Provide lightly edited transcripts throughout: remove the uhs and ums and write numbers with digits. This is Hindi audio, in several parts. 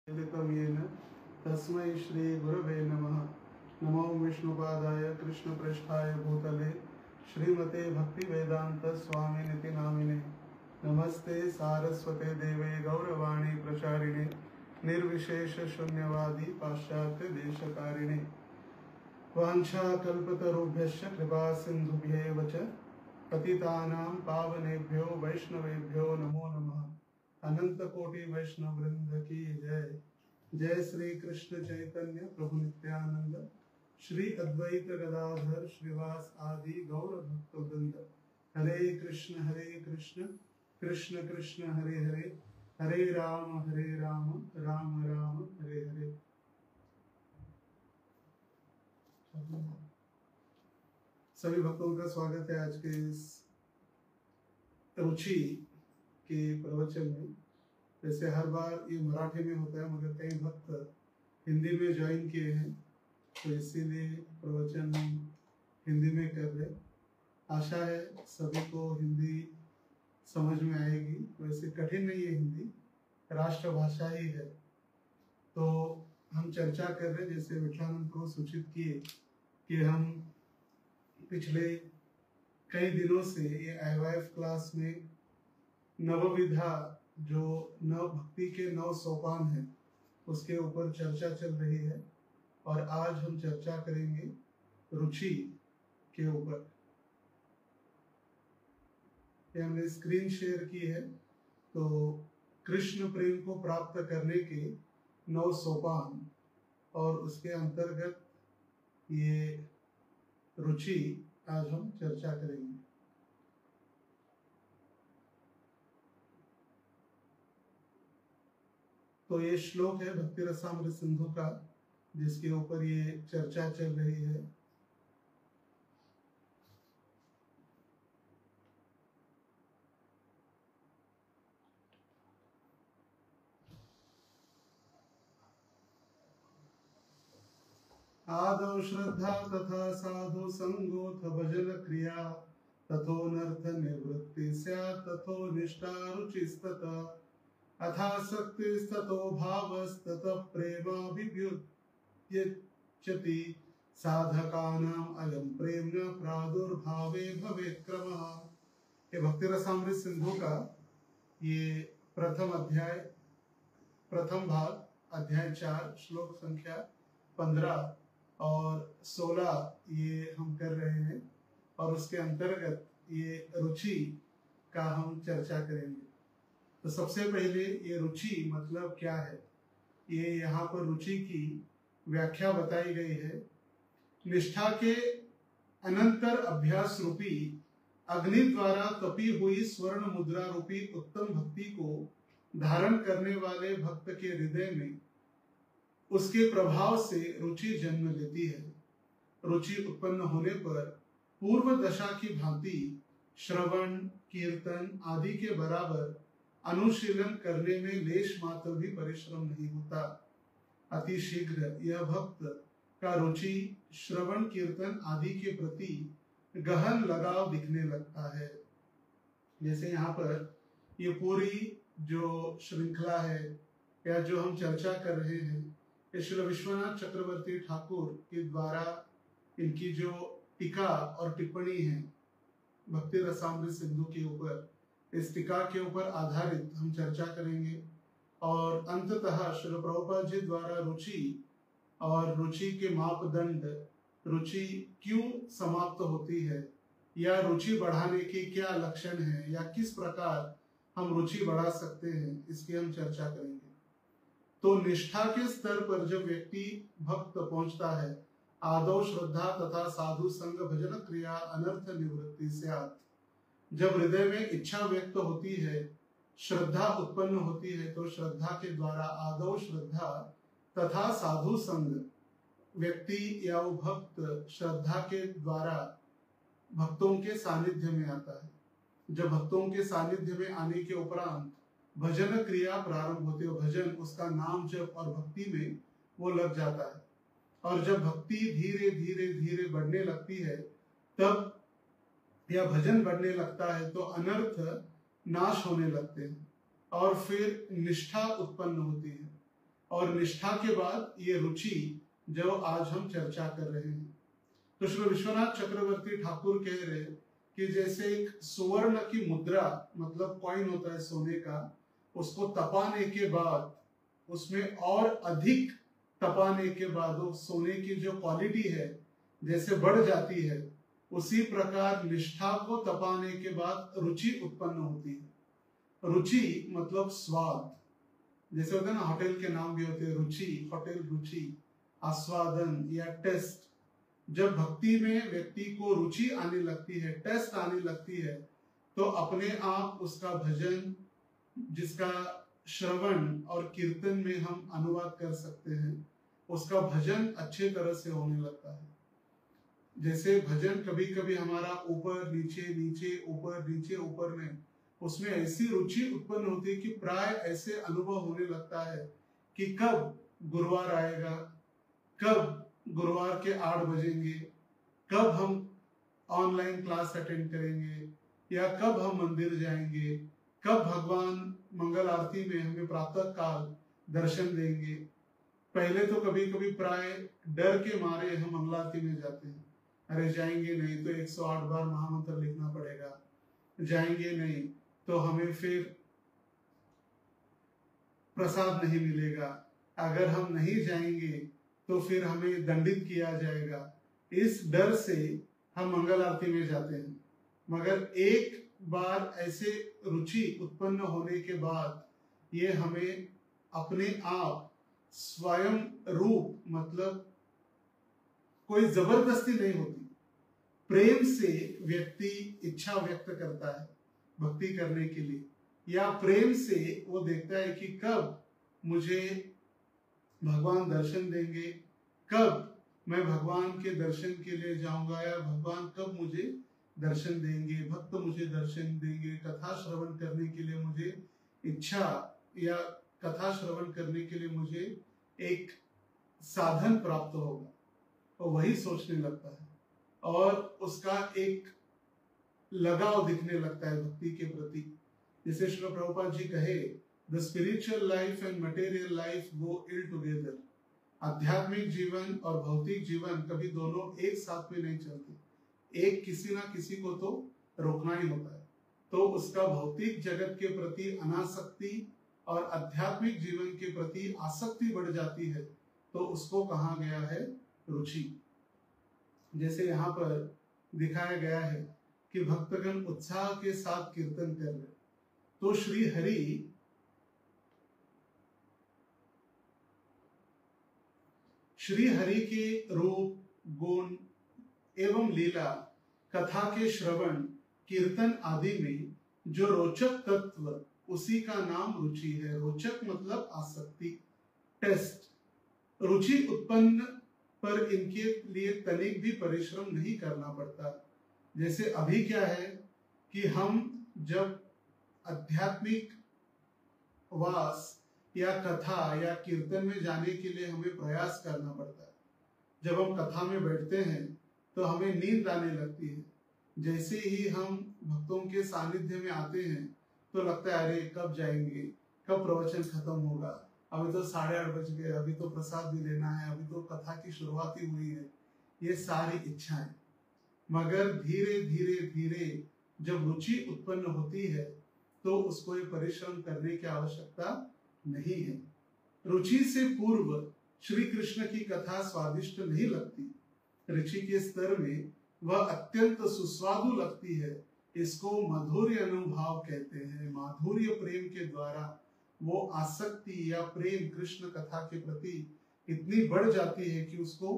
येन तस्मै श्री गुरवे नमः। नमो विष्णुपादाय कृष्णप्रेष्ठाय भूतले श्रीमते भक्ति वेदांत स्वामिनिति नामिने। नमस्ते सारस्वते देवे गौरवाणी प्रचारिणे निर्विशेष शून्यवादी पाश्चात्य देशकारिणे। वाञ्छाकल्पतरुभ्यश्च कृपा सिन्धुभ्येव च पतितानां पावनेभ्यो वैष्णवेभ्यो नमो नमः। अनंत कोटि वैष्णव वृंद की जय। जय श्री कृष्ण चैतन्य प्रभु नित्यानंद श्री अद्वैत गदाधर श्रीवास आदि गौर भक्त वृंद। हरे कृष्ण कृष्ण कृष्ण हरे हरे, हरे राम राम राम हरे हरे। सभी भक्तों का स्वागत है आज के इस रुचि के प्रवचन में। जैसे हर बार ये मराठी में होता है, मगर कई भक्त हिंदी में ज्वाइन किए हैं, तो इसीलिए प्रवचन हिंदी में कर रहे। आशा है सभी को हिंदी समझ में आएगी। वैसे कठिन नहीं है, हिंदी राष्ट्रभाषा ही है। तो हम चर्चा कर रहे, जैसे विठलानंद को सूचित किए कि हम पिछले कई दिनों से ये IYF क्लास में नवविधा, जो नव भक्ति के 9 सोपान है, उसके ऊपर चर्चा चल रही है। और आज हम चर्चा करेंगे रुचि के ऊपर। ये हमने स्क्रीन शेयर की है। तो कृष्ण प्रेम को प्राप्त करने के 9 सोपान और उसके अंतर्गत ये रुचि आज हम चर्चा करेंगे। तो ये श्लोक है भक्ति रसामृत सिंधु का, जिसके ऊपर ये चर्चा चल रही है। आदौ श्रद्धा तथा साधु संगोथ भजन क्रिया, तथोनर्थ निवृत्ति स्यात् तथो निष्ठा रुचिस्ततः, अथासक्तिस्ततो भावस्ततः प्रेमाभिव्युच्यति, साधकानाम् अयं प्रेम्ण प्रादुर्भावे भवेत् क्रमः। ये भक्ति रसामृत सिंधु का ये प्रथम अध्याय, प्रथम भाग, अध्याय 4, श्लोक संख्या 15 और 16 ये हम कर रहे हैं। और उसके अंतर्गत ये रुचि का हम चर्चा करेंगे। तो सबसे पहले ये रुचि मतलब क्या है, ये यहाँ पर रुचि की व्याख्या बताई गई है। निष्ठा के अनंतर अभ्यास रूपी अग्नि द्वारा तपी हुई स्वर्ण मुद्रा रूपी उत्तम भक्ति को धारण करने वाले भक्त के हृदय में उसके प्रभाव से रुचि जन्म लेती है। रुचि उत्पन्न होने पर पूर्व दशा की भांति श्रवण, कीर्तन आदि के बराबर अनुशीलन करने में लेश मात्र भी परिश्रम नहीं होता। अति शीघ्र यह भक्त का रुचि श्रवण, कीर्तन आदि के प्रति गहन लगाव दिखने लगता है। जैसे यहाँ पर ये पूरी जो श्रृंखला है या जो हम चर्चा कर रहे हैं, ये श्री विश्वनाथ चक्रवर्ती ठाकुर के द्वारा इनकी जो टीका और टिप्पणी है भक्ति रसामृत सिंधु के ऊपर, इस टीका के ऊपर आधारित हम चर्चा करेंगे। और अंततः श्री प्रभुपाद जी द्वारा रुचि और रुचि के मापदंड, रुचि क्यों समाप्त होती है, या रुचि बढ़ाने के क्या लक्षण हैं, या किस प्रकार हम रुचि बढ़ा सकते हैं, इसकी हम चर्चा करेंगे। तो निष्ठा के स्तर पर जब व्यक्ति भक्त पहुंचता है, आदौ श्रद्धा तथा साधु संग भजन क्रिया अनर्थ निवृत्ति स्यात्, जब हृदय में इच्छा व्यक्त होती है, श्रद्धा उत्पन्न होती है, तो श्रद्धा के द्वारा आदौ श्रद्धा तथा साधु संग, व्यक्ति या वो भक्त श्रद्धा के द्वारा भक्तों के सानिध्य में आता है। जब भक्तों के सानिध्य में आने के उपरांत भजन क्रिया प्रारंभ होती है। भजन, उसका नाम जप और भक्ति में वो लग जाता है। और जब भक्ति धीरे धीरे धीरे बढ़ने लगती है, तब या भजन बढ़ने लगता है, तो अनर्थ नाश होने लगते हैं और फिर निष्ठा उत्पन्न होती है। और और निष्ठा के बाद ये रुचि जो आज हम चर्चा कर रहे हैं। तो श्री विश्वनाथ चक्रवर्ती ठाकुर कह रहे कि जैसे एक सुवर्ण की मुद्रा मतलब कॉइन होता है सोने का, उसको तपाने के बाद उसमें और अधिक तपाने के बाद वो सोने की जो क्वालिटी है जैसे बढ़ जाती है, उसी प्रकार निष्ठा को तपाने के बाद रुचि उत्पन्न होती है। रुचि मतलब स्वाद, जैसे होता है ना, होटल के नाम भी होते हैं रुचि, होटल रुचि, आस्वादन या टेस्ट। जब भक्ति में व्यक्ति को रुचि आने लगती है, टेस्ट आने लगती है, तो अपने आप उसका भजन, जिसका श्रवण और कीर्तन में हम अनुवाद कर सकते हैं, उसका भजन अच्छे तरह से होने लगता है। जैसे भजन कभी कभी हमारा ऊपर नीचे नीचे ऊपर नीचे ऊपर में, उसमें ऐसी रुचि उत्पन्न होती है कि प्राय ऐसे अनुभव होने लगता है कि कब गुरुवार आएगा, कब गुरुवार के 8 बजेंगे, कब हम ऑनलाइन क्लास अटेंड करेंगे, या कब हम मंदिर जाएंगे, कब भगवान मंगल आरती में हमें प्रातः काल दर्शन देंगे। पहले तो कभी कभी प्राय डर के मारे हम मंगल आरती में जाते हैं, अरे जाएंगे नहीं तो 108 बार महामंत्र लिखना पड़ेगा, जाएंगे नहीं तो हमें फिर प्रसाद नहीं मिलेगा, अगर हम नहीं जाएंगे तो फिर हमें दंडित किया जाएगा। इस डर से हम मंगल आरती में जाते हैं। मगर एक बार ऐसे रुचि उत्पन्न होने के बाद ये हमें अपने आप स्वयं रूप, मतलब कोई जबरदस्ती नहीं होती, प्रेम से व्यक्ति इच्छा व्यक्त करता है भक्ति करने के लिए, या प्रेम से वो देखता है कि कब मुझे भगवान दर्शन देंगे, कब मैं भगवान के दर्शन के लिए जाऊंगा, या भगवान कब मुझे दर्शन देंगे, भक्त मुझे दर्शन देंगे, कथा श्रवण करने के लिए मुझे इच्छा, या कथा श्रवण करने के लिए मुझे एक साधन प्राप्त होगा, तो वही सोचने लगता है और उसका एक लगाव दिखने लगता है भक्ति के प्रति। जैसे श्री प्रभुपाद जी कहे, the spiritual life and material life go ill together. आध्यात्मिक जीवन और भौतिक जीवन कभी दोनों एक साथ में नहीं चलते, एक किसी ना किसी को तो रोकना ही होता है। तो उसका भौतिक जगत के प्रति अनासक्ति और आध्यात्मिक जीवन के प्रति आसक्ति बढ़ जाती है, तो उसको कहा गया है रुचि। जैसे यहाँ पर दिखाया गया है कि भक्तगण उत्साह के साथ कीर्तन कर रहे, तो श्री हरि के रूप, गुण एवं लीला, कथा के श्रवण, कीर्तन आदि में जो रोचक तत्व, उसी का नाम रुचि है। रोचक मतलब आसक्ति, टेस्ट। रुचि उत्पन्न पर इनके लिए तनिक भी परिश्रम नहीं करना पड़ता। जैसे अभी क्या है कि हम जब आध्यात्मिक वास या कथा या कीर्तन में जाने के लिए हमें प्रयास करना पड़ता है। जब हम कथा में बैठते हैं तो हमें नींद आने लगती है। जैसे ही हम भक्तों के सानिध्य में आते हैं तो लगता है अरे कब जाएंगे, कब प्रवचन खत्म होगा, अभी तो 8:30 बज गए, अभी तो प्रसाद भी लेना है, अभी तो कथा की शुरुआत ही हुई है। ये सारी इच्छाएं, मगर धीरे धीरे धीरे जब रुचि उत्पन्न होती है तो उसको ये परिश्रम करने की आवश्यकता नहीं है। रुचि से पूर्व श्री कृष्ण की कथा स्वादिष्ट नहीं लगती। रुचि के स्तर में वह अत्यंत सुस्वादु लगती है। इसको मधुर्य अनुभाव कहते हैं। माधुर्य प्रेम के द्वारा वो आसक्ति या प्रेम कृष्ण कथा के प्रति इतनी बढ़ जाती है कि उसको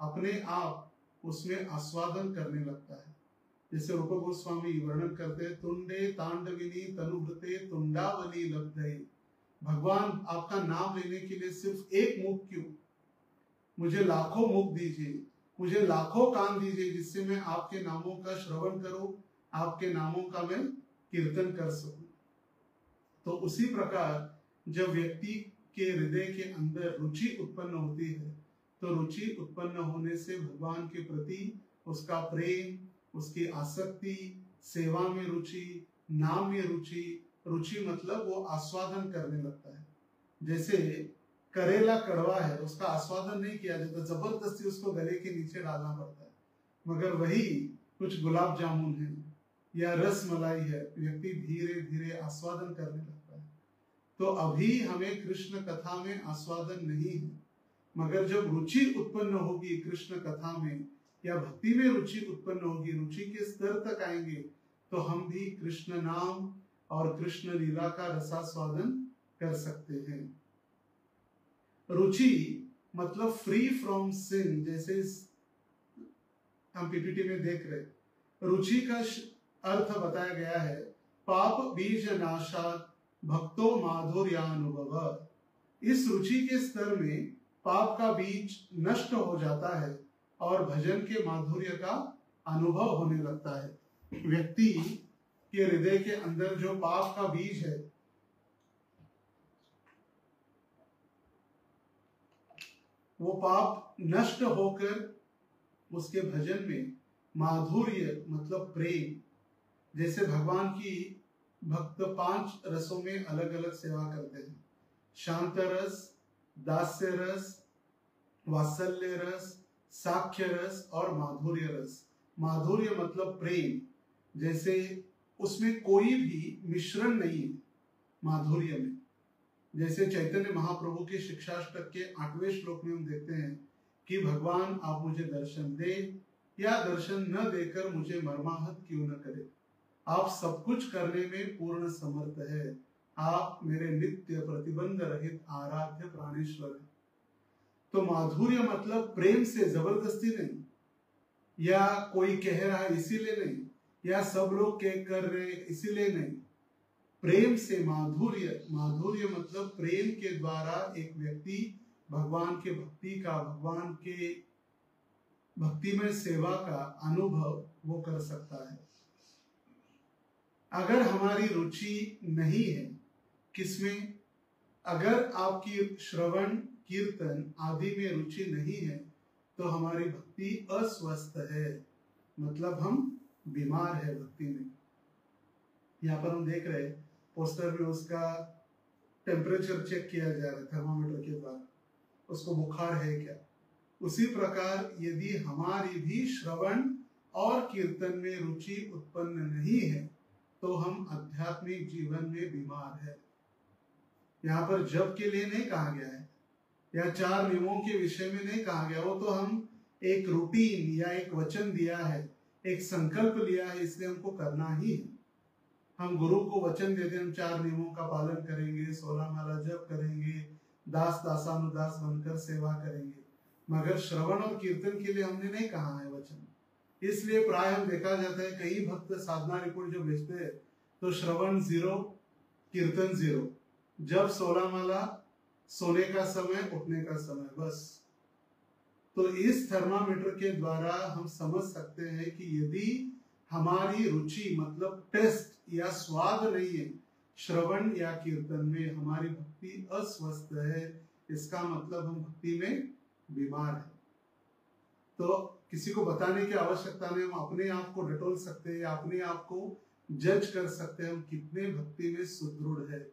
अपने आप उसमें आस्वादन करने लगता है। जैसे रूप गोस्वामी वर्णन करते हैं, तुंडे तांडविनी तनुभृते तुंडावली लब्धे। भगवान आपका नाम लेने के लिए सिर्फ एक मुख क्यों, मुझे लाखों मुख दीजिए, मुझे लाखों कान दीजिए, जिससे मैं आपके नामों का श्रवण करूं, आपके नामों का मैं कीर्तन कर सकूं। तो उसी प्रकार जब व्यक्ति के हृदय के अंदर रुचि उत्पन्न होती है तो रुचि उत्पन्न होने से भगवान के प्रति उसका प्रेम, उसकी आसक्ति, सेवा में रुचि, नाम में रुचि, रुचि मतलब वो आस्वादन करने लगता है। जैसे करेला कड़वा है, उसका आस्वादन नहीं किया जाता, जबरदस्ती उसको गले के नीचे डालना पड़ता है। मगर वही कुछ गुलाब जामुन है या रस मलाई है, व्यक्ति धीरे धीरे आस्वादन करने लगता है। तो अभी हमें कृष्ण कथा में आस्वादन नहीं है, मगर जब रुचि उत्पन्न होगी कृष्ण कथा में या भक्ति में रुचि उत्पन्न होगी, रुचि के स्तर तक आएंगे, तो हम भी कृष्ण नाम और कृष्ण लीला का रसास्वादन कर सकते हैं। रुचि मतलब फ्री फ्रॉम सिन, जैसे हम पीपीटी में देख रहे, रुचि का अर्थ बताया गया है पाप बीज नाशात भक्तो माधुर्यानुभव। इस रुचि के स्तर में पाप का बीज नष्ट हो जाता है और भजन के माधुर्य का अनुभव होने लगता है। व्यक्ति के हृदय के अंदर जो पाप का बीज है वो पाप नष्ट होकर उसके भजन में माधुर्य मतलब प्रेम, जैसे भगवान की भक्त 5 रसों में अलग अलग सेवा करते हैं, शांत रस, दास्य रस, वात्सल्य रस, साख्य रस और माधुर्य रस। माधुर्य मतलब प्रेम, जैसे उसमें कोई भी मिश्रण नहीं है माधुर्य में। जैसे चैतन्य महाप्रभु के शिक्षाष्टक के 8वें श्लोक में हम देखते हैं कि भगवान आप मुझे दर्शन दे या दर्शन न देकर मुझे मर्माहत क्यों न करे, आप सब कुछ करने में पूर्ण समर्थ है, आप मेरे नित्य प्रतिबंध रहित आराध्य प्राणेश्वर है। तो माधुर्य मतलब प्रेम से, जबरदस्ती नहीं, या कोई कह रहा है इसीलिए नहीं, या सब लोग कर रहे इसीलिए नहीं, प्रेम से माधुर्य। माधुर्य मतलब प्रेम के द्वारा एक व्यक्ति भगवान के भगवान के भक्तिमय सेवा का अनुभव वो कर सकता है। अगर हमारी रुचि नहीं है किसमें, अगर आपकी श्रवण कीर्तन आदि में रुचि नहीं है तो हमारी भक्ति अस्वस्थ है, मतलब हम बीमार है भक्ति में। यहाँ पर हम देख रहे पोस्टर में उसका टेम्परेचर चेक किया जा रहा है थर्मामीटर के द्वारा, उसको बुखार है क्या। उसी प्रकार यदि हमारी भी श्रवण और कीर्तन में रुचि उत्पन्न नहीं है तो हम आध्यात्मिक जीवन में बीमार है। यहाँ पर जप के लिए नहीं कहा गया है या 4 नियमों के विषय में नहीं कहा गया, वो तो हम एक रूटीन या एक वचन दिया है, एक संकल्प लिया है, इसलिए हमको करना ही है। हम गुरु को वचन देते हैं हम 4 नियमों का पालन करेंगे, 16 माला जप करेंगे, दास दासानुदास बनकर सेवा करेंगे, मगर श्रवण और कीर्तन के लिए हमने नहीं कहा है वचन। इसलिए प्राय हम देखा जाता है कई भक्त साधना रिपोर्ट जो भेजते हैं तो श्रवण 0, कीर्तन 0, जब 16 माला, सोने का समय, उठने का समय, बस। तो इस थर्मामीटर के द्वारा हम समझ सकते हैं कि यदि हमारी रुचि मतलब टेस्ट या स्वाद नहीं है श्रवण या कीर्तन में, हमारी भक्ति अस्वस्थ है, इसका मतलब हम भक्ति में बीमार है। तो किसी को बताने की आवश्यकता नहीं, हम अपने आप को डटोल सकते हैं, अपने आप को जज कर सकते हैं हम कितने भक्ति में सुदृढ़ है।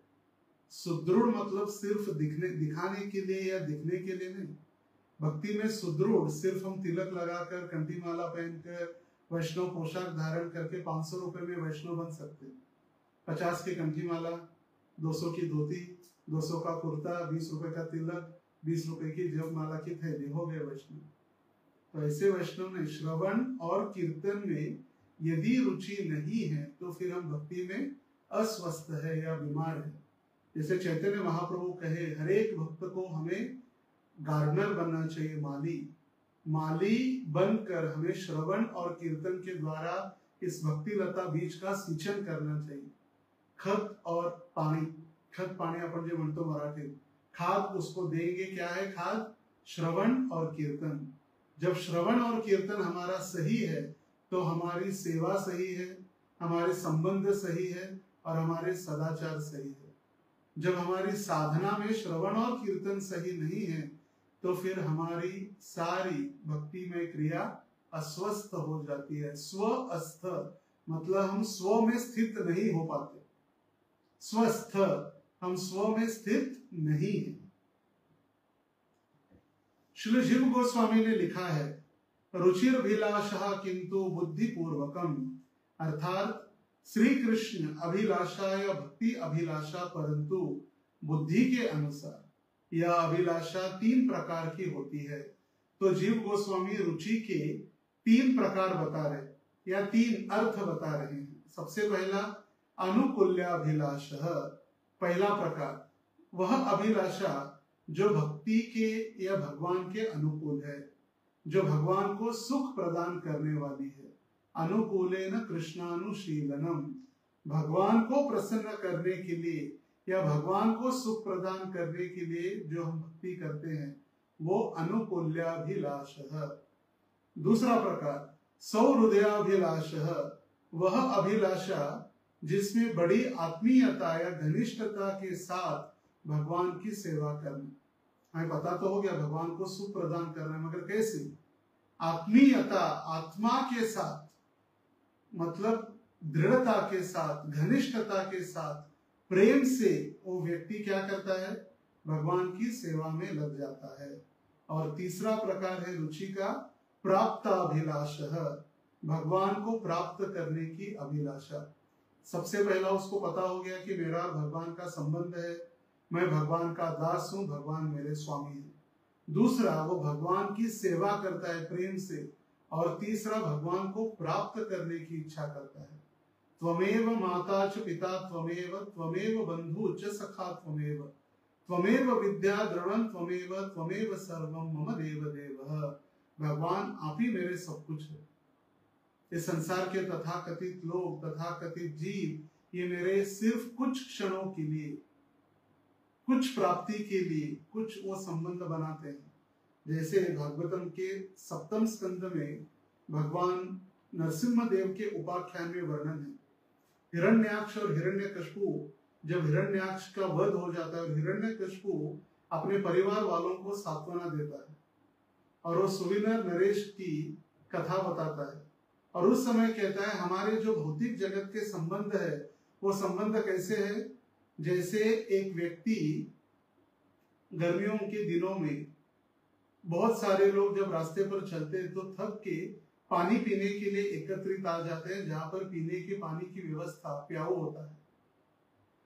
सुदृढ़ मतलब सिर्फ दिखाने के लिए या दिखने के लिए नहीं। भक्ति में सुदृढ़ सिर्फ हम तिलक लगाकर, कंठी माला पहनकर, वैष्णव पोशाक धारण करके 500 रुपए में वैष्णव बन सकते हैं। 50 की कंठी माला, 200 की धोती, 200 का कुर्ता, 20 रुपए का तिलक, 20 रुपए की जप माला की थैली, हो गए वैष्णव। तो ऐसे वैष्णव ने श्रवण और कीर्तन में यदि रुचि नहीं है तो फिर हम भक्ति में अस्वस्थ है या बीमार है। जैसे चैतन्य महाप्रभु कहे हर एक भक्त को हमें गार्डनर बनना चाहिए, माली बनकर हमें श्रवण और कीर्तन के द्वारा इस भक्ति लता बीज का सिंचन करना चाहिए। खत और पानी, खत पाणी आपण जे म्हणतो मराठीत, खाद उसको देंगे। क्या है खाद? श्रवण और कीर्तन। जब श्रवण और कीर्तन हमारा सही है तो हमारी सेवा सही है, हमारे संबंध सही है और हमारे सदाचार सही है। जब हमारी साधना में श्रवण और कीर्तन सही नहीं है तो फिर हमारी सारी भक्ति में क्रिया अस्वस्थ हो जाती है। स्वस्थ मतलब हम स्व में स्थित नहीं हो पाते, स्वस्थ हम स्व में स्थित नहीं है। श्री जीव गोस्वामी ने लिखा है, रुचिरभिलाषः किंतु बुद्धिपूर्वकम, अर्थात श्री कृष्ण अभिलाषा या भक्ति अभिलाषा परंतु बुद्धि के अनुसार। यह अभिलाषा 3 प्रकार की होती है। तो जीव गोस्वामी रुचि के 3 प्रकार बता रहे या 3 अर्थ बता रहे हैं। सबसे पहला अनुकूल्याभिलाषः, पहला प्रकार वह अभिलाषा जो भक्ति के या भगवान के अनुकूल है, जो भगवान को सुख प्रदान करने वाली है। अनुकूलेन कृष्णानुशीलनम, भगवान को प्रसन्न करने के लिए या भगवान को सुख प्रदान करने के लिए जो हम भक्ति करते हैं वो अनुकूल्याभिलाषः। दूसरा प्रकार सौहृदयाभिलाषः, वह अभिलाषा जिसमें बड़ी आत्मीयता या घनिष्ठता के साथ भगवान की सेवा करना। हमें पता तो हो गया भगवान को सुख प्रदान करना, मगर कैसे? आत्मीयता, आत्मा के साथ, मतलब दृढ़ता के साथ, घनिष्ठता के साथ, प्रेम से वो व्यक्ति क्या करता है? भगवान की सेवा में लग जाता है। और तीसरा प्रकार है रुचि का प्राप्ताभिलाषः, भगवान को प्राप्त करने की अभिलाषा। सबसे पहला उसको पता हो गया कि मेरा भगवान का संबंध है, मैं भगवान का दास हूं, भगवान मेरे स्वामी हैं। दूसरा, वो भगवान की सेवा करता है प्रेम से। और तीसरा, भगवान को प्राप्त करने की इच्छा करता है। त्वमेव माता च पिता त्वमेव, त्वमेव बंधु च सखा त्वमेव, त्वमेव विद्या द्रवण त्वमेव, त्वमेव सर्वम मम देव देवः। भगवान आप ही मेरे सब कुछ है। इस संसार के तथाकथित लोग, तथाकथित जीव, ये मेरे सिर्फ कुछ क्षणों के लिए, कुछ प्राप्ति के लिए कुछ वो संबंध बनाते हैं। जैसे भागवतम के 7वें स्कंद में भगवान नरसिम्हा देव के उपाख्यान में वर्णन है। हिरण्याक्ष और हिरण्यकशिपु, जब हिरण्याक्ष का वध हो जाता है और हिरण्यकशिपु अपने परिवार वालों को सांत्वना देता है और वो सुविनर नरेश की कथा बताता है और उस समय कहता है हमारे जो भौतिक जगत के संबंध है वो संबंध कैसे है? जैसे एक व्यक्ति गर्मियों के दिनों में बहुत सारे लोग जब रास्ते पर चलते हैं तो थक के पानी पीने के लिए एकत्रित आ जाते हैं, जहां पर पीने के पानी की व्यवस्था प्याऊ होता है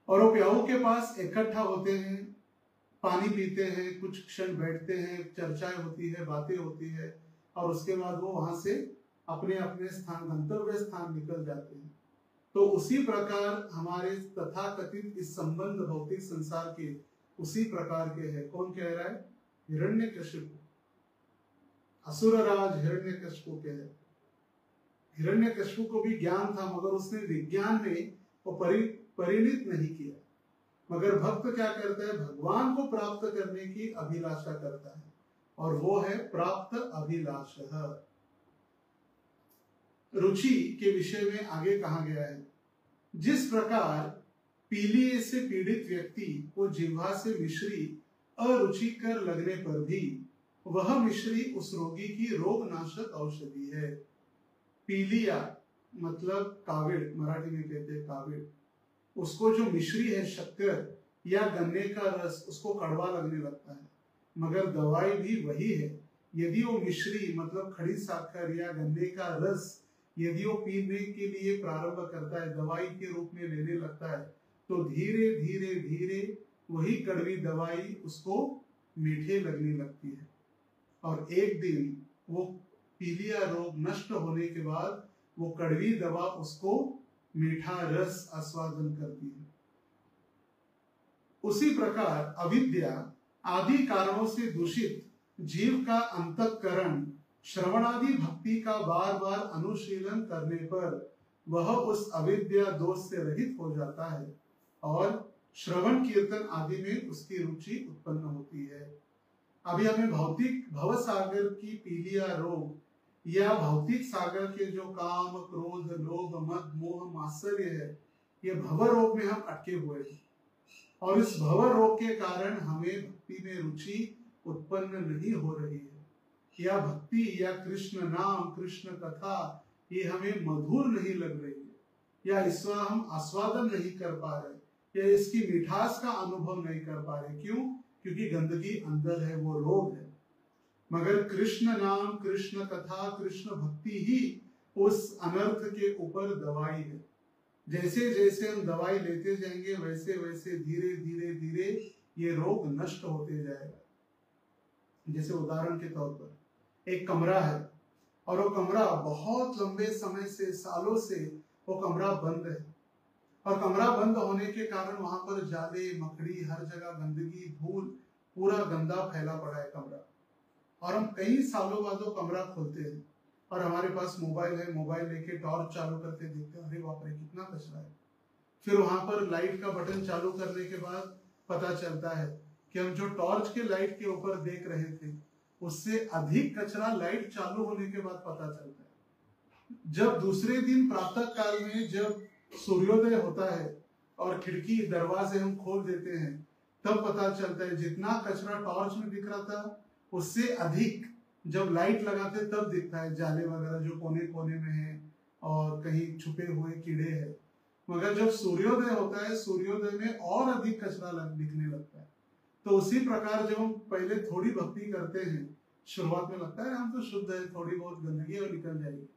और वो प्याऊ के पास इकट्ठा होते हैं, पानी पीते हैं, कुछ क्षण बैठते हैं, चर्चाएं होती है, बातें होती है और उसके बाद वो वहां से अपने अपने स्थान, गंतव्य स्थान निकल जाते हैं। तो उसी प्रकार हमारे तथाकथित इस संबंध भौतिक संसार के उसी प्रकार के है। कौन कह रहा है? हिरण्यकशिपु, असुरराज हिरण्यकशिपु के है। हिरण्यकशिपु को भी ज्ञान था मगर उसने विज्ञान में वो परिणित नहीं किया। मगर भक्त क्या करता है? भगवान को प्राप्त करने की अभिलाषा करता है और वो है प्राप्त अभिलाषः। रुचि के विषय में आगे कहा गया है, जिस प्रकार पीलिए से पीड़ित व्यक्ति को जिह्वा से मिश्री अरुचिकर लगने पर भी वह मिश्री उस रोगी की रोग नाशक औषधि है। पीलिया मतलब काविड़, मराठी में कहते हैं काविड़। उसको जो मिश्री है, शक्कर या गन्ने का रस, उसको कड़वा लगने लगता है मगर दवाई भी वही है। यदि वो मिश्री मतलब खड़ी साखर या गन्ने का रस यदि वो पीने के लिए प्रारंभ करता है, दवाई के रूप में लेने लगता है, तो धीरे धीरे धीरे वही कड़वी दवाई उसको मीठे लगने लगती है और एक दिन वो पीलिया रोग नष्ट होने के बाद वो कड़वी दवा उसको मीठा रस आस्वादन करती है। उसी प्रकार अविद्या आदि कारणों से दूषित जीव का अंतःकरण श्रवणादि भक्ति का बार बार अनुशीलन करने पर वह उस अविद्या दोष से रहित हो जाता है और श्रवण कीर्तन आदि में उसकी रुचि उत्पन्न होती है। अभी हमें भौतिक भव सागर की पीलिया रोग या भौतिक सागर के जो काम क्रोध लोभ मद मोह मात्सर्य है, ये भव रोग में हम अटके हुए हैं और इस भव रोग के कारण हमें भक्ति में रुचि उत्पन्न नहीं हो रही है या भक्ति या कृष्ण नाम कृष्ण कथा ये हमें मधुर नहीं लग रही है या इसका हम आस्वादन नहीं कर पा रहे या इसकी मिठास का अनुभव नहीं कर पा रहे। क्यों? क्योंकि गंदगी अंदर है, वो रोग है। मगर कृष्ण नाम, कृष्ण कथा, कृष्ण भक्ति ही उस अनर्थ के ऊपर दवाई है। जैसे जैसे हम दवाई लेते जाएंगे वैसे वैसे धीरे धीरे धीरे ये रोग नष्ट होते जाएगा। जैसे उदाहरण के तौर पर एक कमरा है और वो कमरा बहुत लंबे समय से, सालों से वो कमरा बंद है, और कमरा बंद होने के कारण वहां पर जाले, मकड़ी, हर जगह गंदगी, धूल, पूरा गंदा फैला पड़ा है कमरा। और हम कई सालों बाद वो कमरा खोलते हैं और हमारे पास मोबाइल है, मोबाइल लेके टॉर्च चालू करके देखते हैं, अरे बाप रे कितना कचरा है। फिर वहां पर लाइट का बटन चालू करने के बाद पता चलता है कि हम जो टॉर्च के लाइट के ऊपर देख रहे थे उससे अधिक कचरा लाइट चालू होने के बाद पता चलता है। जब दूसरे दिन प्रातः काल में जब सूर्योदय होता है और खिड़की दरवाजे हम खोल देते हैं तब पता चलता है जितना कचरा टॉर्च में दिख रहा था उससे अधिक जब लाइट लगाते तब दिखता है, जाले वगैरह जो कोने कोने में है और कहीं छुपे हुए कीड़े हैं। मगर जब सूर्योदय होता है, सूर्योदय में और अधिक कचरा दिखने लगता है। तो उसी प्रकार जब हम पहले थोड़ी भक्ति करते हैं, शुरुआत में लगता है हम तो शुद्ध है, थोड़ी बहुत गंदगी और निकल जाएगी,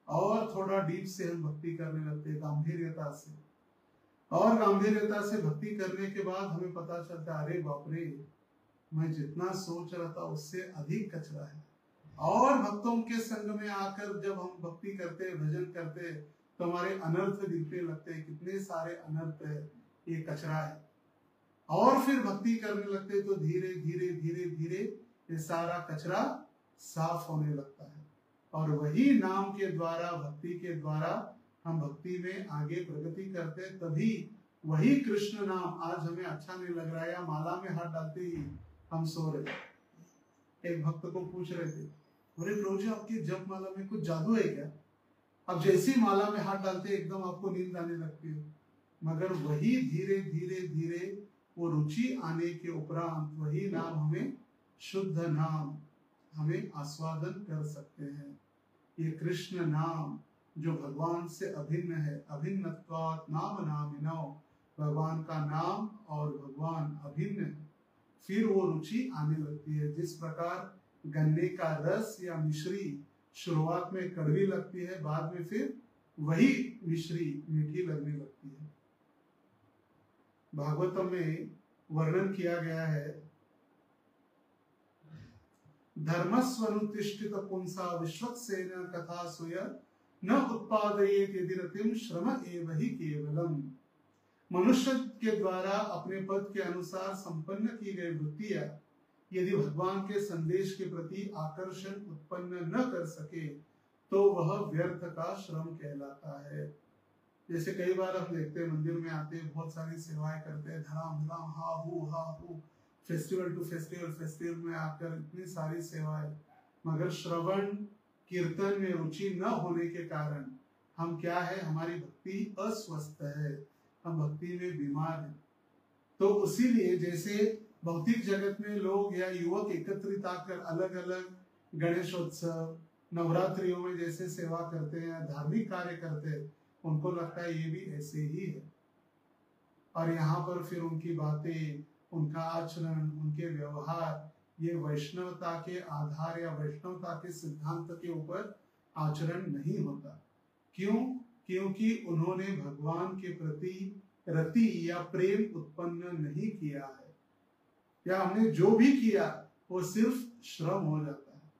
और थोड़ा डीप से हम भक्ति करने लगते हैं, गांभीर्यता से, और गांभीर्यता से भक्ति करने के बाद हमें पता चलता है अरे बाप रे, मैं जितना सोच रहा था उससे अधिक कचरा है। और भक्तों के संग में आकर जब हम भक्ति करते, भजन करते, तो हमारे अनर्थ दिखने लगते हैं, कितने सारे अनर्थ है, ये कचरा है। और फिर भक्ति करने लगते तो धीरे धीरे धीरे धीरे ये सारा कचरा साफ होने लगता है, और वही नाम के द्वारा, भक्ति के द्वारा हम भक्ति में आगे प्रगति करते, तभी वही कृष्ण नाम आज हमें अच्छा नहीं लग रहा है, या माला में हाथ डालते ही हम सो रहे। एक भक्त को पूछ रहे थे, बोले प्रभु जी आपकी जप माला में कुछ जादू है क्या? अब जैसी माला में हाथ डालते एकदम आपको नींद आने लगती है। मगर वही धीरे धीरे धीरे वो रुचि आने के उपरांत वही नाम हमें, शुद्ध नाम हमें आस्वादन कर सकते हैं। ये कृष्ण नाम जो भगवान से अभिन्न है, अभिन्नत्वात् नाम नामिनो, भगवान का नाम और भगवान अभिन्न है, फिर वो रुचि आने लगती है। जिस प्रकार गन्ने का रस या मिश्री शुरुआत में कड़वी लगती है, बाद में फिर वही मिश्री मीठी लगने लगती है। भागवतम में वर्णन किया गया है, धर्मस्वनुतिष्ठित पुंसा विश्वक्सेन कथा सुय न उत्पादयेत यदि रतिम श्रम एव हि केवलम। मनुष्य के द्वारा अपने पद के अनुसार संपन्न की गई वृत्तियां यदि भगवान के संदेश के प्रति आकर्षण उत्पन्न न कर सके तो वह व्यर्थ का श्रम कहलाता है। जैसे कई बार हम देखते हैं, मंदिर में आते हैं, बहुत सारी सेवाएं करते हैं, धड़ाम धड़ाम हा हू, फेस्टिवल टू फेस्टिवल में आकर इतनी सारी सेवाएं, मगर श्रवण कीर्तन में रुचि न होने के कारण हम क्या है, हमारी भक्ति अस्वस्थ है, हम भक्ति में बीमार हैं। तो इसीलिए जैसे भौतिक जगत में लोग या युवक एकत्रित आकर अलग अलग गणेशोत्सव, नवरात्रियों में जैसे सेवा करते हैं, धार्मिक कार्य करते हैं, उनको लगता है ये भी ऐसे ही है, और यहाँ पर फिर उनकी बातें, उनका आचरण, उनके व्यवहार ये वैष्णवता के आधार या वैष्णवता के सिद्धांत के ऊपर आचरण नहीं होता। क्यों? क्योंकि उन्होंने भगवान के प्रति रति या प्रेम उत्पन्न नहीं किया है, या हमने जो भी किया वो सिर्फ श्रम हो जाता है।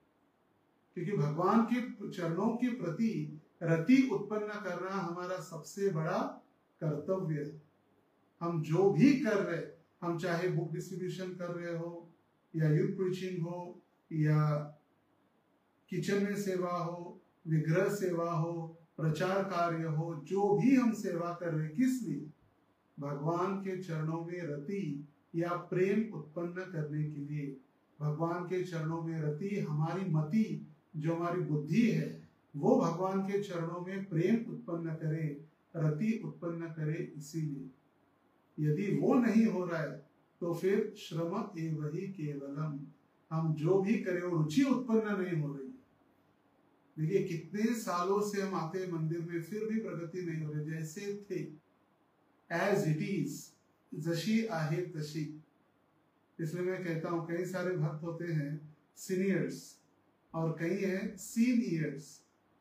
क्योंकि भगवान के चरणों के प्रति रति उत्पन्न करना हमारा सबसे बड़ा कर्तव्य है। हम जो भी कर रहे, हम चाहे बुक डिस्ट्रीब्यूशन कर रहे हो, या यूथ प्रीचिंग हो, या किचन में सेवा हो, विग्रह सेवा हो, प्रचार कार्य हो, जो भी हम सेवा कर रहे, किस लिए? भगवान के चरणों में रति या प्रेम उत्पन्न करने के लिए। भगवान के चरणों में रति, हमारी मति जो हमारी बुद्धि है वो भगवान के चरणों में प्रेम उत्पन्न करे, रति उत्पन्न करे, इसीलिए। यदि वो नहीं हो रहा है तो फिर श्रम एव हि केवलम, हम जो भी करें वो रुचि उत्पन्न नहीं हो रही। देखिए कितने सालों से हम आते हैं मंदिर में, फिर भी प्रगति नहीं हो रही। जैसे थे, एज इट इज, जशी आहे तशी। इसलिए मैं कहता हूँ, कई सारे भक्त होते हैं सीनियर्स और कई हैं सीनियर्स।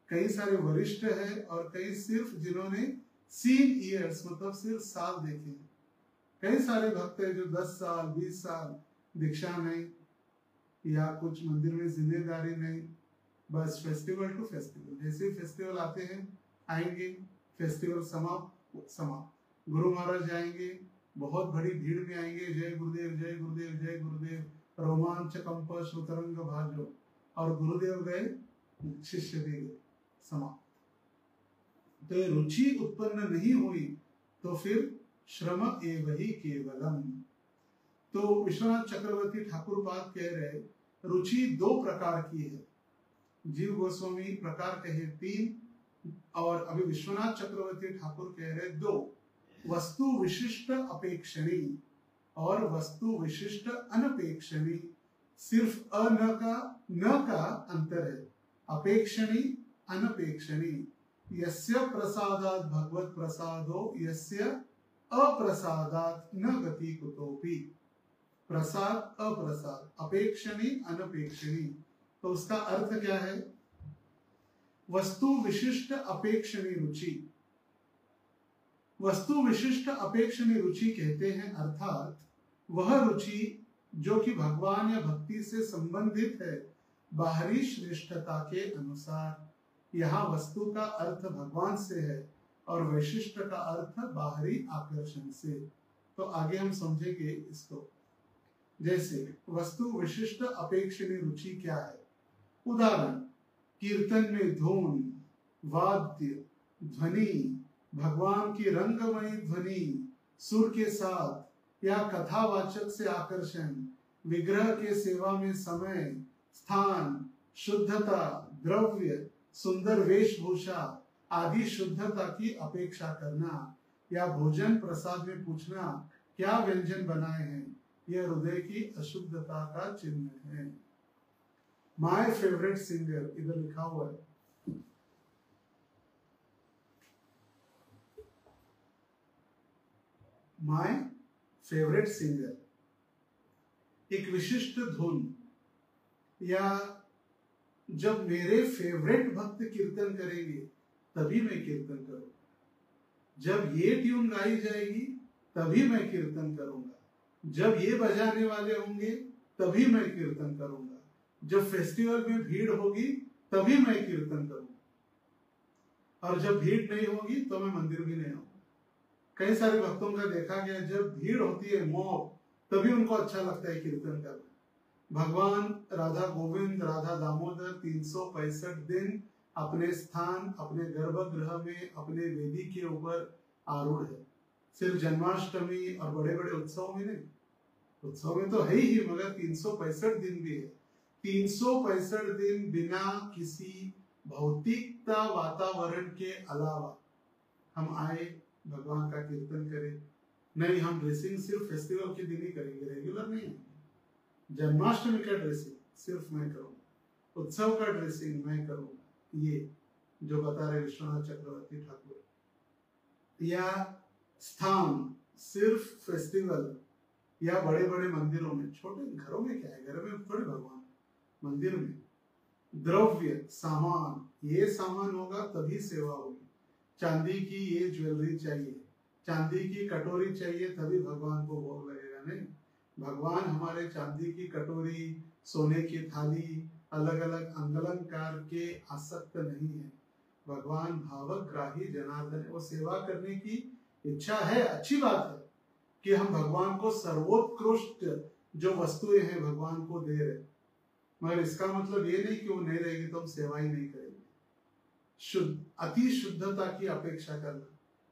कई सारे वरिष्ठ हैं और कई सिर्फ जिन्होंने सीन ईयर्स मतलब सिर्फ साल देखे हैं। कई सारे भक्त हैं जो 10 साल 20 साल दीक्षा नहीं या कुछ मंदिर में जिम्मेदारी नहीं, बस फेस्टिवल टू फेस्टिवल, जैसे फेस्टिवल आते हैं आएंगे, फेस्टिवल समाप्त। गुरु महाराज जाएंगे, बहुत बड़ी भीड़ में आएंगे, जय गुरुदेव जय गुरुदेव जय गुरुदेव, रोमांच कंप श्रुतरंग भाजो, और गुरुदेव गए, शिष्य भी गए, समाप्त। तो ये रुचि उत्पन्न नहीं हुई तो फिर श्रम एव ही केवलम। तो विश्वनाथ चक्रवर्ती ठाकुर पाद कह रहे रुचि 2 प्रकार की है। जीव गोस्वामी प्रकार कहे 3 और अभी विश्वनाथ चक्रवर्ती ठाकुर कह रहे 2। वस्तु विशिष्ट अपेक्षणी और वस्तु विशिष्ट अनपेक्षणी। सिर्फ न का अंतर है, अपेक्षणी अनपेक्षणी। यस्य प्रसादात् भगवत प्रसादो यस्य अप्रसादात् न गति कुतोपि। प्रसाद अप्रसाद, अपेक्षणी अनपेक्षणी। तो उसका अर्थ क्या है? वस्तु विशिष्ट अपेक्षणी रुचि। वस्तु विशिष्ट अपेक्षणी रुचि कहते हैं अर्थात वह रुचि जो कि भगवान या भक्ति से संबंधित है बाहरी श्रेष्ठता के अनुसार। यहाँ वस्तु का अर्थ भगवान से है और वैशिष्ट का अर्थ बाहरी आकर्षण से। तो आगे हम समझेंगे इसको। जैसे वस्तु विशिष्ट अपेक्षणी रुचि क्या है? उदाहरण, कीर्तन में धुन, वाद्य, ध्वनि, भगवान की रंगमयी ध्वनि सुर के साथ या कथावाचक से आकर्षण, विग्रह के सेवा में समय, स्थान, शुद्धता, द्रव्य, सुंदर वेशभूषा आदि शुद्धता की अपेक्षा करना, या भोजन प्रसाद में पूछना क्या व्यंजन बनाए हैं, यह हृदय की अशुद्धता का चिन्ह है। माय फेवरेट सिंगर इधर लिखा हुआ है। माय फेवरेट सिंगर, एक विशिष्ट धुन, या जब मेरे फेवरेट भक्त कीर्तन करेंगे तभी मैं कीर्तन करूंगा, जब ये ट्यून गाई जाएगी तभी मैं कीर्तन करूंगा, जब ये बजाने वाले होंगे तभी मैं कीर्तन करूंगा, जब फेस्टिवल में भीड़ होगी तभी मैं कीर्तन करूंगा, और जब भीड़ नहीं होगी तो मैं मंदिर भी नहीं आऊंगा। कई सारे भक्तों का देखा गया जब भीड़ होती है मॉब तभी उनको अच्छा लगता है कीर्तन करना। भगवान राधा गोविंद राधा दामोदर 365 दिन अपने स्थान, अपने गर्भगृह में, अपने वेदी के ऊपर आरूढ़ है। सिर्फ जन्माष्टमी और बड़े बड़े उत्सव में नहीं, उत्सव में तो है ही, मगर 365 दिन भी है। 365 दिन बिना किसी भौतिकता वातावरण के अलावा हम आए, भगवान का कीर्तन करें। नहीं, हम ड्रेसिंग सिर्फ फेस्टिवल के दिन ही करेंगे, रेगुलर नहीं। जन्माष्टमी का ड्रेसिंग सिर्फ मैं करूंगा, उत्सव का ड्रेसिंग मैं करूंगा, ये जो बता रहे विश्वनाथ चक्रवर्ती ठाकुर। या स्थान सिर्फ फेस्टिवल या बड़े बड़े मंदिरों में, छोटे घरों में क्या है, घर में थोड़े भगवान, मंदिर में। द्रव्य सामान, ये सामान होगा तभी सेवा होगी। चांदी की ये ज्वेलरी चाहिए, चांदी की कटोरी चाहिए तभी भगवान को भोग लगेगा। नहीं, भगवान हमारे चांदी की कटोरी, सोने की थाली, अलग अलग अंगलंकार के आसक्त नहीं है। भगवान भावग्राही जनार्दन है, वो सेवा करने की इच्छा है। अच्छी बात है कि हम भगवान को सर्वोत्कृष्ट जो वस्तुएं हैं भगवान को दे रहे, मगर इसका मतलब ये नहीं कि वो नहीं रहेगी तो हम सेवा ही नहीं करेंगे। शुद्ध, अति शुद्धता की अपेक्षा करना,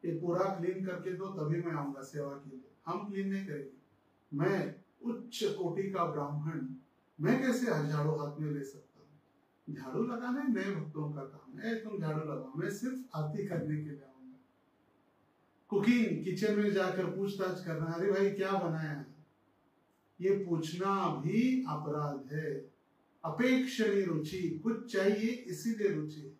ये पूरा क्लीन करके दो तभी मैं आऊंगा सेवा के लिए, हम क्लीन नहीं करेंगे। मैं उच्च कोटि का ब्राह्मण, मैं कैसे झाड़ू हाथ में ले सकता हूँ? झाड़ू लगाना नए भक्तों का काम है, तुम झाड़ू लगाओ, मैं सिर्फ आरती करने के लिए आऊंगा। कुकिंग, किचन में जाकर पूछताछ करना, अरे भाई क्या बनाया है, ये पूछना भी अपराध है। अपेक्षणीय रुचि, कुछ चाहिए इसीलिए रुचि।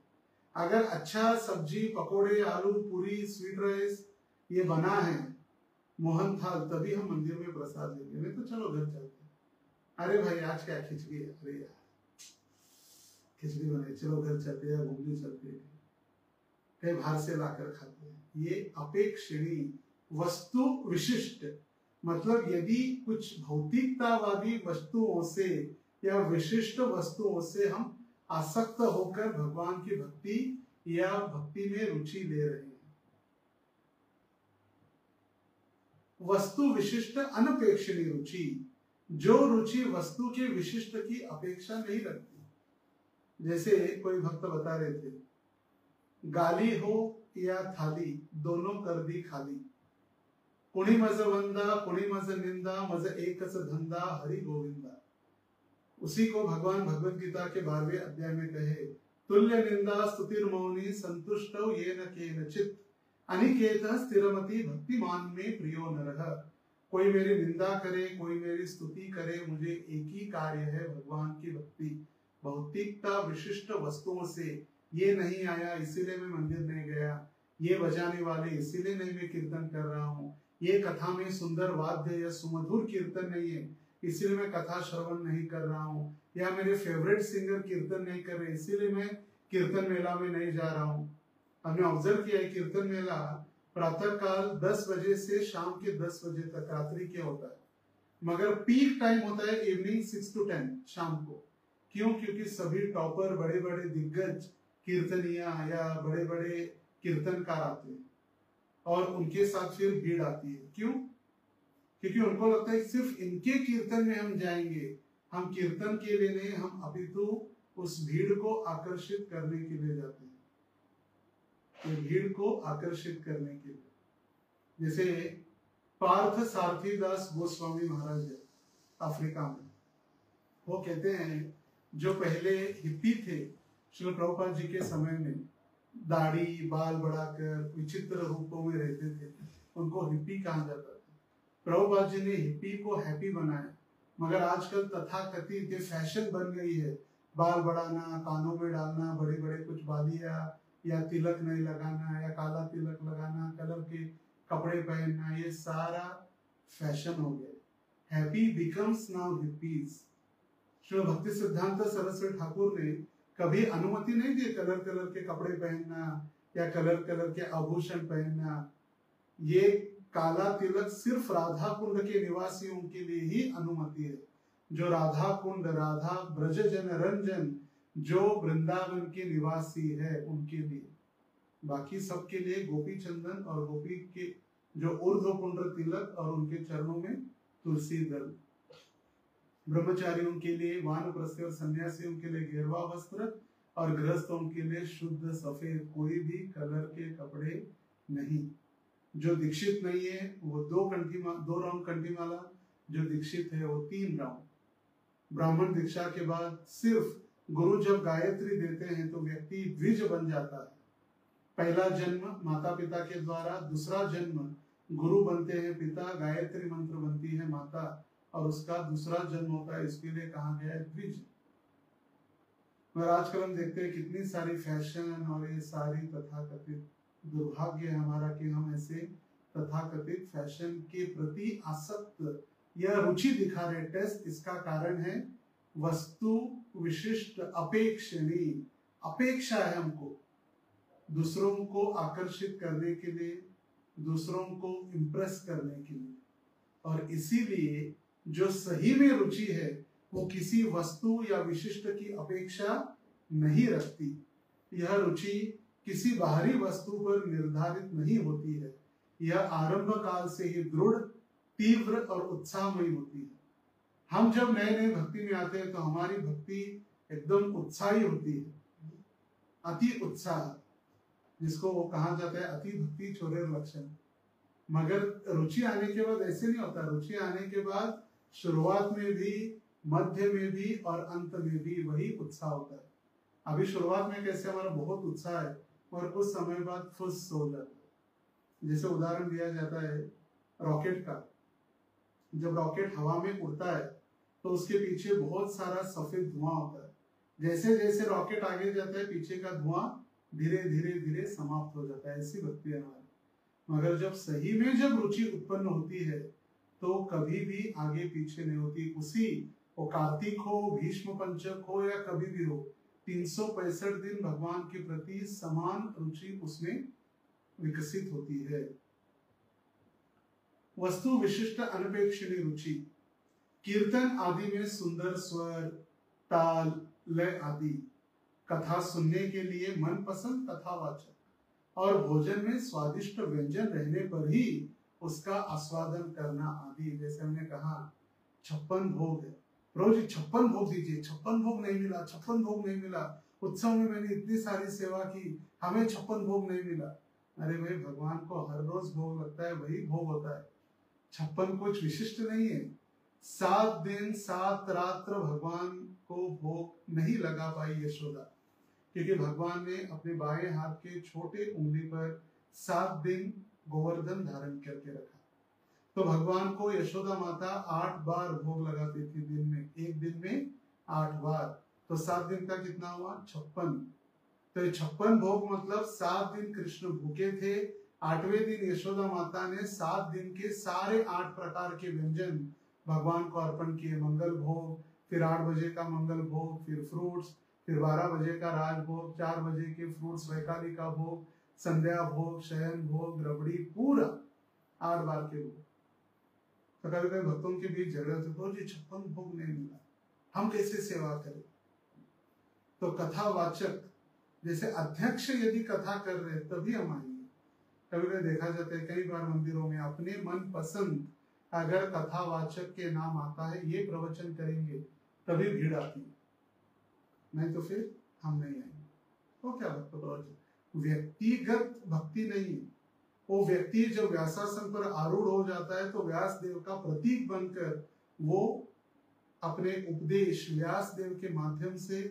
अगर अच्छा सब्जी, पकोड़े, आलू पूरी, स्वीट राइस ये बना है, मोहन थाल, तभी हम मंदिर में प्रसाद लेंगे, नहीं तो चलो घर चलते हैं। अरे भाई आज क्या खिचड़ी है, अरे यार खिचड़ी बनाई, चलो घर चलते हैं, घूमने चलते हैं, कहीं बाहर से लाकर खाते हैं। ये अपेक्षणी वस्तु विशिष्ट, मतलब यदि कुछ भौतिकतावादी वस्तुओं से या विशिष्ट वस्तुओं से हम आसक्त होकर भगवान की भक्ति या भक्ति में रुचि ले रहे हैं। वस्तु विशिष्ट अनपेक्षणी रुचि, जो रुचि वस्तु के विशिष्ट की अपेक्षा नहीं रखती। जैसे कोई भक्त बता रहे थे, गाली हो या थाली दोनों कर दी खाली, कुणी मज वंदा कुणी मज निंदा, मज एकच धंधा हरि गोविंदा। उसी को भगवान भगवत गीता के 12वें अध्याय में कहे, तुल्य निंदा स्तुतिर मौनी संतुष्टौ येन केनचित्, अनिकेतः स्थिरमति भक्तिमान में प्रियो नरः। कोई मेरी निंदा करे, कोई मेरी स्तुति करे, मुझे एक ही कार्य है, भगवान की भक्ति। भौतिकता विशिष्ट वस्तुओं से ये नहीं आया इसीलिए मैं मंदिर नहीं गया, ये बजाने वाले इसीलिए नहीं मैं कीर्तन कर रहा हूँ, ये कथा में सुंदर वाद्य या सुमधुर कीर्तन नहीं है इसीलिए मैं कथा श्रवण नहीं कर रहा हूँ, या मेरे फेवरेट सिंगर कीर्तन नहीं कर रहे इसीलिए मैं कीर्तन मेला में नहीं जा रहा हूँ। हमने ऑब्जर्व किया है कीर्तन मेला प्रातः काल 10 बजे से शाम के 10 बजे तक रात्रि के होता है, मगर पीक टाइम होता है इवनिंग 6 to 10 शाम को। क्यों? क्योंकि सभी टॉपर, बड़े बड़े दिग्गज कीर्तनिया या बड़े बड़े कीर्तनकार आते हैं और उनके साथ फिर भीड़ आती है। क्यों? क्योंकि उनको लगता है सिर्फ इनके कीर्तन में हम जाएंगे, हम कीर्तन के लिए नहीं, हम अपितु उस भीड़ को आकर्षित करने के लिए जाते हैं, तो भीड़ को आकर्षित करने के लिए। जैसे पार्थ सारथी दास गोस्वामी महाराज है अफ्रीका में, वो कहते हैं जो पहले हिप्पी थे श्रील प्रभुपाद जी के समय में, दाढ़ी बाल बढ़ाकर विचित्र रूपों में रहते थे, उनको हिप्पी कहा जाता था। प्रभुपाद जी ने हिप्पी को हैप्पी बनाया, मगर आजकल तथाकथित ये फैशन बन गई है, बाल बढ़ाना, कानों में डालना बड़े बड़े कुछ बालियां, या तिलक नहीं लगाना, या काला तिलक लगाना, कलर के कपड़े पहनना, ये सारा फैशन हो गया। Happy becomes now hippies. Shri भक्ति सिद्धांत सरस्वती ठाकुर ने कभी अनुमति नहीं दी कलर कलर के कपड़े पहनना या कलर कलर के आभूषण पहनना। ये काला तिलक सिर्फ राधा कुंड के निवासियों के लिए ही अनुमति है, जो राधा कुंड, राधा ब्रज जन रंजन, जो वृंदावन के निवासी है उनके लिए। बाकी सबके लिए गोपी चंदन और गोपी के जो ऊर्ध्व पुंड्र तिलक और उनके चरणों में तुलसी दल। ब्रह्मचारियों के लिए वानप्रस्थ और सन्यासियों के लिए घेरवा वस्त्र और गृहस्थों के लिए शुद्ध सफेद, कोई भी कलर के कपड़े नहीं। जो दीक्षित नहीं है वो 2 राउंड कंठीमाला, जो दीक्षित है वो 3 राउंड। ब्राह्मण दीक्षा के बाद सिर्फ गुरु जब गायत्री देते हैं तो व्यक्ति द्विज बन जाता है। पहला जन्म माता पिता के द्वारा, दूसरा जन्म गुरु बनते हैं पिता, गायत्री मंत्र बनती है माता, और उसका दूसरा जन्म होता है, इसके लिए कहा गया है द्विज। मगर आजकल हम देखते हैं कितनी सारी फैशन और ये सारी तथाकथित, दुर्भाग्य है हमारा कि हम ऐसे तथाकथित फैशन के प्रति आसक्त या रुचि दिखा रहे। टेस्ट इसका कारण है वस्तु विशिष्ट अपेक्षणी, अपेक्षा है हमको दूसरों को आकर्षित करने के लिए, दूसरों को इम्प्रेस करने के लिए, और इसीलिए जो सही में रुचि है वो किसी वस्तु या विशिष्ट की अपेक्षा नहीं रखती। यह रुचि किसी बाहरी वस्तु पर निर्धारित नहीं होती है, यह आरंभ काल से ही दृढ़, तीव्र और उत्साहमयी होती है। हम जब नए नए भक्ति में आते हैं तो हमारी भक्ति एकदम उत्साही होती है, अति उत्साह, जिसको वो कहा जाता है अति भक्ति छोरे लक्षण। मगर रुचि आने के बाद ऐसे नहीं होता। रुचि आने के बाद शुरुआत में भी, मध्य में भी और अंत में भी वही उत्साह होता है। अभी शुरुआत में कैसे हमारा बहुत उत्साह है और कुछ समय बाद फुस हो जाता है। जैसे उदाहरण दिया जाता है रॉकेट का। जब रॉकेट हवा में उड़ता है तो उसके पीछे बहुत सारा सफेद धुआं होता है। जैसे जैसे रॉकेट आगे जाता है पीछे का धुआं धीरे धीरे धीरे समाप्त हो जाता है। ऐसी भक्ति है हमारी। मगर जब सही में जब रुचि उत्पन्न होती है तो कभी भी आगे पीछे नहीं होती, उसी वो कार्तिक हो, भीष्म पंचक हो या कभी भी हो, 365 दिन भगवान के प्रति समान रुचि उसमें विकसित होती है। वस्तु विशिष्ट अनपेक्षणीय रुचि, कीर्तन आदि में सुंदर स्वर, ताल, लय आदि, कथा सुनने के लिए मनपसंद कथावाचक, और भोजन में स्वादिष्ट व्यंजन रहने पर ही उसका आस्वादन करना आदि। जैसे हमने कहा 56 भोग है, रोज 56 भोग दीजिए, 56 भोग नहीं मिला, 56 भोग नहीं मिला, उत्सव में मैंने इतनी सारी सेवा की, हमें 56 भोग नहीं मिला। अरे भाई, भगवान को हर रोज भोग लगता है, वही भोग होता है। 56 कुछ विशिष्ट नहीं है। 7 दिन 7 रात्र भगवान को भोग नहीं लगा पाई यशोदा, क्योंकि भगवान ने अपने बाएं हाथ के छोटे उंगली पर 7 दिन गोवर्धन धारण करके रखा। तो भगवान को यशोदा माता 8 बार भोग लगाती थी दिन में, एक दिन में 8 बार, तो 7 दिन का कितना हुआ? 56। तो ये 56 भोग मतलब 7 दिन कृष्ण भूखे थे, 8वें दिन यशोदा माता ने 7 दिन के सारे 8 प्रकार के व्यंजन भगवान को अर्पण किए। मंगल भोग, फिर 8 बजे का मंगल भोग, फिर फ्रूट्स, फिर 12 बजे का राजभोग, 4 बजे के फ्रूट्स वैकाली का भोग, संध्या भोग, शयन भोग, रबड़ी, पूरा 8 बार के भोग। तो कभी कभी भक्तों के बीच झगड़े होते, तो जी 56 भोग नहीं मिला, हम कैसे सेवा करें? तो कथावाचक जैसे अध्यक्ष यदि कथा कर रहे तभी हम आएंगे। कभी कभी देखा जाता है, कई बार मंदिरों में अपने मन पसंद अगर कथावाचक के नाम आता है, ये प्रवचन करेंगे, तभी भीड़ आती है, नहीं तो फिर हम नहीं आएंगे। वो क्या भक्त प्रवचन? व्यक्तिगत भक्ति नहीं है। वो व्यक्ति जब व्यासासन पर आरूढ़ हो जाता है तो व्यास देव का प्रतीक बनकर वो अपने उपदेश व्यास देव के माध्यम से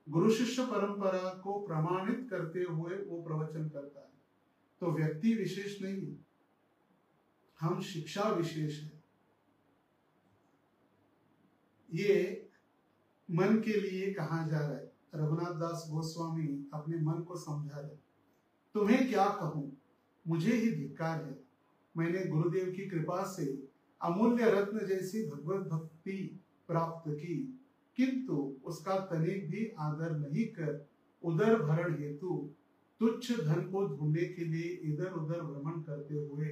गुरु शिष्य परंपरा को प्रमाणित करते हुए वो प्रवचन करता है। तो व्यक्ति विशेष नहीं, हम शिक्षा विशेष है। ये मन के लिए कहा जा रहा है। रघुनाथ दास गोस्वामी अपने मन को समझा रहे, तुम्हें क्या कहूं, मुझे ही धिक्कार है। मैंने गुरुदेव की कृपा से अमूल्य रत्न जैसी भगवत भक्ति प्राप्त की, किंतु उसका तनिक भी आदर नहीं कर उदर भरण हेतु तुच्छ धन को ढूंढने के लिए इधर उधर भ्रमण करते हुए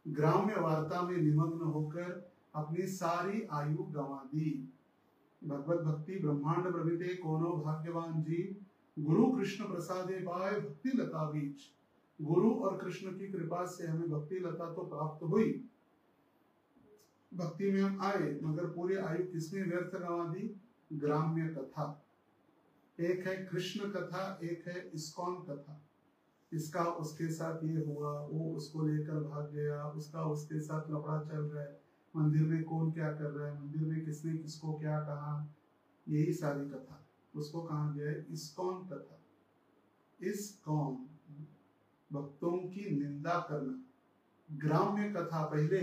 ग्राम्य वार्ता में निमग्न होकर अपनी सारी आयु गंवा दी। भगवत भक्ति ब्रह्मांड प्रभृते कोनो भाग्यवान जी, गुरु कृष्ण प्रसादे पाए भक्ति लता बीच। गुरु और कृष्ण की कृपा से हमें भक्ति लता तो प्राप्त हुई, भक्ति में हम आए, मगर पूरी आयु किसने व्यर्थ गंवा दी? ग्राम्य कथा। एक है कृष्ण कथा, एक है इस्कॉन कथा। इसका उसके साथ ये हुआ, वो उसको लेकर भाग गया, उसका उसके साथ लफड़ा चल रहा है, मंदिर में कौन क्या कर रहा है, मंदिर में किसने किसको क्या कहा, यही सारी कथा। उसको कहा गया है इस्कॉन कथा। इस्कॉन भक्तों की निंदा करना। ग्राम्य कथा, पहले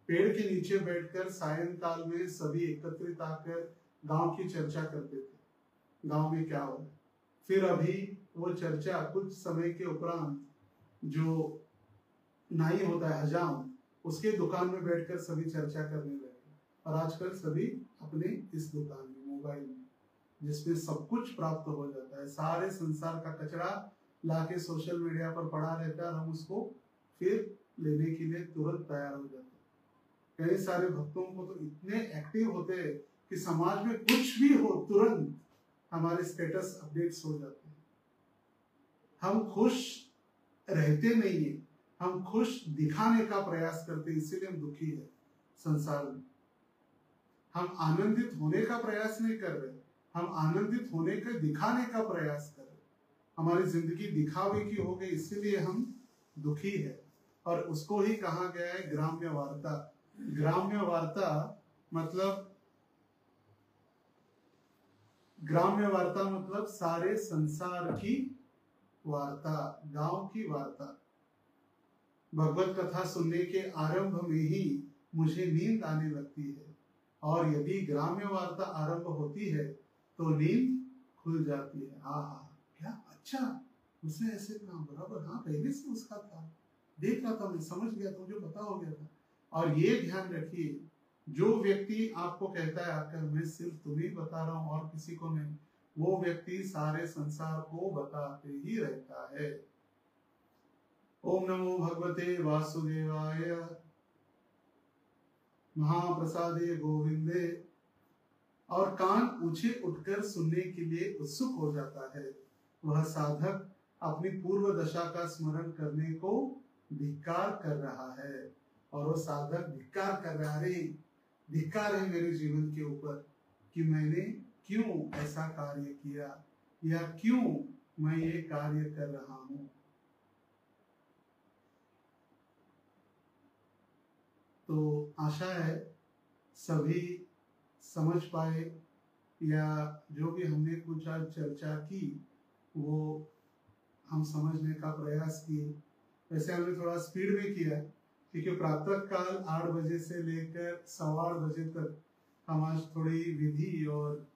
पेड़ के नीचे बैठकर सायंकाल में सभी एकत्रित आकर गांव की चर्चा करते थे, गांव में क्या हो रहा है। फिर अभी वो चर्चा कुछ समय के उपरांत जो नाई होता है हजाम, उसके दुकान में बैठकर सभी चर्चा करने लगे। और आजकल सभी अपने इस दुकान में मोबाइल में, जिसमें सब कुछ प्राप्त हो जाता है, सारे संसार का कचरा लाके सोशल मीडिया पर पड़ा रहता है और हम उसको फिर लेने के लिए तुरंत तैयार हो जाते हैं। कई सारे भक्तों को तो इतने एक्टिव होते हैं कि समाज में कुछ भी हो तुरंत हमारे स्टेटस अपडेट्स हो जाते हैं। हम खुश रहते नहीं है, हम खुश दिखाने का प्रयास करते हैं, इसीलिए हम दुखी है संसार में। हम आनंदित होने का प्रयास नहीं कर रहे, हम आनंदित होने के दिखाने का प्रयास कर रहे। हमारी जिंदगी दिखावे की हो गई, इसीलिए हम दुखी है। और उसको ही कहा गया है ग्राम्य वार्ता। ग्राम्य वार्ता मतलब, ग्राम्य वार्ता मतलब सारे संसार की वार्ता, गांव की वार्ता। भगवत कथा सुनने के आरंभ में ही मुझे नींद आने लगती है, और यदि ग्राम्य वार्ता आरंभ होती है तो नींद खुल जाती है। आहा, क्या अच्छा, उसने ऐसे कहा, बराबर, हाँ पहले से उसका था, देख रहा था मैं, समझ गया था, मुझे पता हो गया था। और ये ध्यान रखिए, जो व्यक्ति आपको कहता है आकर मैं सिर्फ तुम्हें बता रहा हूं और किसी को नहीं, वो व्यक्ति सारे संसार को बताते ही रहता है। ओम नमो भगवते वासुदेवाय महाप्रसादे गोविंदे। और कान ऊंचे उठकर सुनने के लिए उत्सुक हो जाता है। वह साधक अपनी पूर्व दशा का स्मरण करने को धिक्कार कर रहा है, और वो साधक धिक्कार कर रहा है, धिक्कार है मेरे जीवन के ऊपर कि मैंने क्यों ऐसा कार्य किया या क्यों मैं ये कार्य कर रहा हूं। तो आशा है सभी समझ पाए, या जो भी हमने कुछ आज चर्चा की वो हम समझने का प्रयास किए। वैसे हमने थोड़ा स्पीड में किया क्योंकि प्रातः काल 8 बजे से लेकर 8:15 बजे तक हम आज थोड़ी विधि और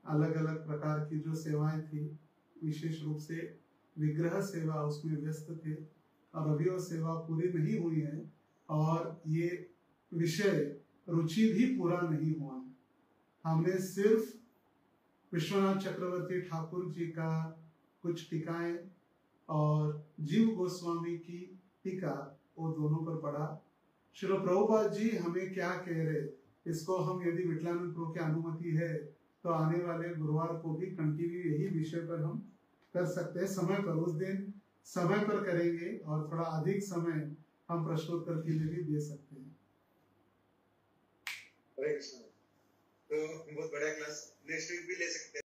अलग अलग प्रकार की जो सेवाएं थी, विशेष रूप से विग्रह सेवा, उसमें व्यस्त थे, और अभी वो सेवा पूरी नहीं हुई है और ये विषय रुचि भी पूरा नहीं हुआ। हमने सिर्फ विश्वनाथ चक्रवर्ती ठाकुर जी का कुछ टीकाएं और जीव गोस्वामी की टीका, वो दोनों पर पढ़ा। श्रील प्रभुपाद जी हमें क्या कह रहे, इसको हम यदि विठलानंद प्रभु की अनुमति है तो आने वाले गुरुवार को भी कंटिन्यू यही विषय पर हम कर सकते हैं। समय पर उस दिन समय पर करेंगे और थोड़ा अधिक समय हम प्रश्नोत्तर के लिए भी दे सकते हैं। हरे कृष्ण। तो बहुत बड़ा क्लास नेक्स्ट वीक भी ले सकते हैं।